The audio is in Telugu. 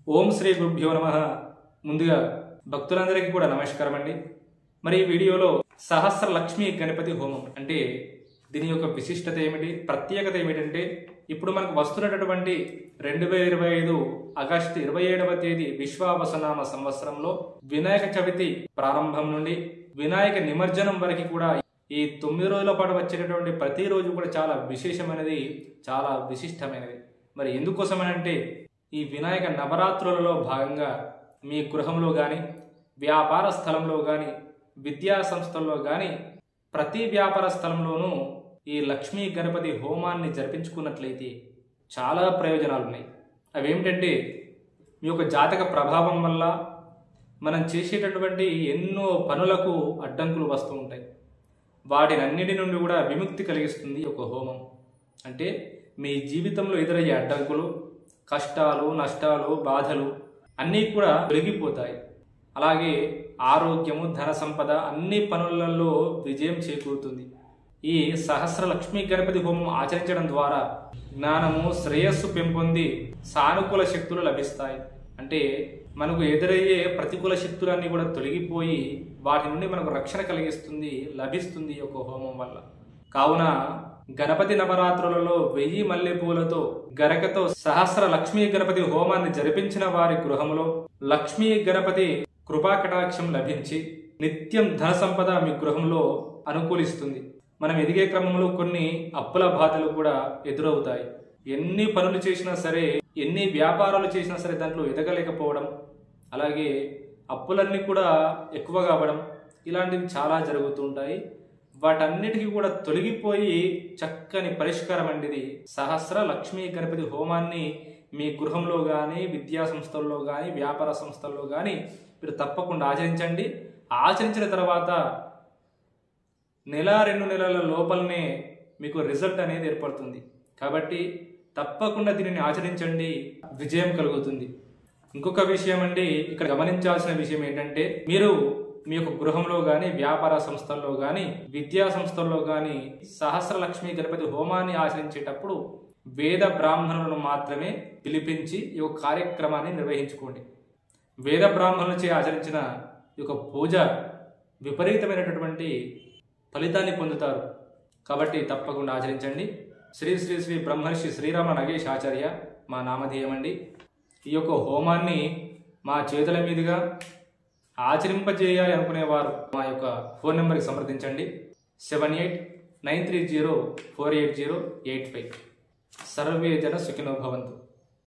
ఓం శ్రీ గురుభ్యో నమః. ముందుగా భక్తులందరికీ కూడా నమస్కారం అండి. మరి ఈ వీడియోలో సహస్ర లక్ష్మీ గణపతి హోమం అంటే దీని యొక్క విశిష్టత ఏమిటి, ప్రత్యేకత ఏమిటంటే ఇప్పుడు మనకు వస్తున్నటువంటి 2025 ఆగస్టు 27వ తేదీ విశ్వావసనామ సంవత్సరంలో వినాయక చవితి ప్రారంభం నుండి వినాయక నిమజ్జనం వరకు కూడా ఈ 9 రోజుల పాటు వచ్చేటటువంటి ప్రతిరోజు కూడా చాలా విశేషమైనది, చాలా విశిష్టమైనది. మరి ఎందుకోసమనంటే ఈ వినాయక నవరాత్రులలో భాగంగా మీ గృహంలో కానీ, వ్యాపార స్థలంలో కానీ, విద్యా సంస్థల్లో కానీ ప్రతి వ్యాపార స్థలంలోనూ ఈ లక్ష్మీ గణపతి హోమాన్ని జరిపించుకున్నట్లయితే చాలా ప్రయోజనాలు ఉన్నాయి. అవి ఏమిటంటే మీ యొక్క జాతక ప్రభావం వల్ల మనం చేసేటటువంటి ఎన్నో పనులకు అడ్డంకులు వస్తూ ఉంటాయి. వాటినన్నిటి నుండి కూడా విముక్తి కలిగిస్తుంది ఒక హోమం. అంటే మీ జీవితంలో ఎదురయ్యే అడ్డంకులు, కష్టాలు, నష్టాలు, బాధలు అన్నీ కూడా తొలగిపోతాయి. అలాగే ఆరోగ్యము, ధన సంపద అన్ని పనులలో విజయం చేకూరుతుంది. ఈ సహస్ర లక్ష్మీ గణపతి హోమం ఆచరించడం ద్వారా జ్ఞానము, శ్రేయస్సు పెంపొంది సానుకూల శక్తులు లభిస్తాయి. అంటే మనకు ఎదురయ్యే ప్రతికూల శక్తులన్నీ కూడా తొలగిపోయి వాటి నుండి మనకు రక్షణ కలిగిస్తుంది, లభిస్తుంది ఒక హోమం వల్ల. కావున గణపతి నవరాత్రులలో 1000 మల్లెపూలతో గరకతో సహస్ర లక్ష్మీ గణపతి హోమాన్ని జరిపించిన వారి గృహంలో లక్ష్మీ గణపతి కృపా కటాక్షం లభించి నిత్యం ధన సంపద మీ గృహంలో అనుకూలిస్తుంది. మనం ఎదిగే క్రమంలో కొన్ని అప్పుల బాధలు కూడా ఎదురవుతాయి. ఎన్ని పనులు చేసినా సరే, ఎన్ని వ్యాపారాలు చేసినా సరే దాంట్లో ఎదగలేకపోవడం, అలాగే అప్పులన్నీ కూడా ఎక్కువగా అవ్వడం, ఇలాంటివి చాలా జరుగుతుంటాయి. వాటన్నిటికీ కూడా తొలగిపోయి చక్కని పరిష్కారం అండి సహస్ర లక్ష్మీ గణపతి హోమాన్ని మీ గృహంలో కానీ, విద్యా సంస్థల్లో కానీ, వ్యాపార సంస్థల్లో కానీ మీరు తప్పకుండా ఆచరించండి. ఆచరించిన తర్వాత 1-2 నెలల లోపలనే మీకు రిజల్ట్ అనేది ఏర్పడుతుంది. కాబట్టి తప్పకుండా దీనిని ఆచరించండి, విజయం కలుగుతుంది. ఇంకొక విషయం అండి, ఇక్కడ గమనించాల్సిన విషయం ఏంటంటే మీరు మీ యొక్క గృహంలో కానీ, వ్యాపార సంస్థల్లో కానీ, విద్యా సంస్థల్లో కానీ సహస్ర లక్ష్మీ గణపతి హోమాన్ని ఆచరించేటప్పుడు వేద బ్రాహ్మణులను మాత్రమే పిలిపించి ఈ యొక్క కార్యక్రమాన్ని నిర్వహించుకోండి. వేద బ్రాహ్మణులచే ఆచరించిన ఈ యొక్క పూజ విపరీతమైనటువంటి ఫలితాన్ని పొందుతారు. కాబట్టి తప్పకుండా ఆచరించండి. శ్రీ శ్రీ శ్రీ బ్రహ్మర్షి శ్రీరామ నగేష్ ఆచార్య మా నామధేయమండి. ఈ యొక్క హోమాన్ని మా చేతుల మీదుగా ఆచరింపజేయాలి అనుకునేవారు మా యొక్క ఫోన్ నెంబర్కి సంప్రదించండి. 7893048085. సర్వే జన సుఖినో భవంతు.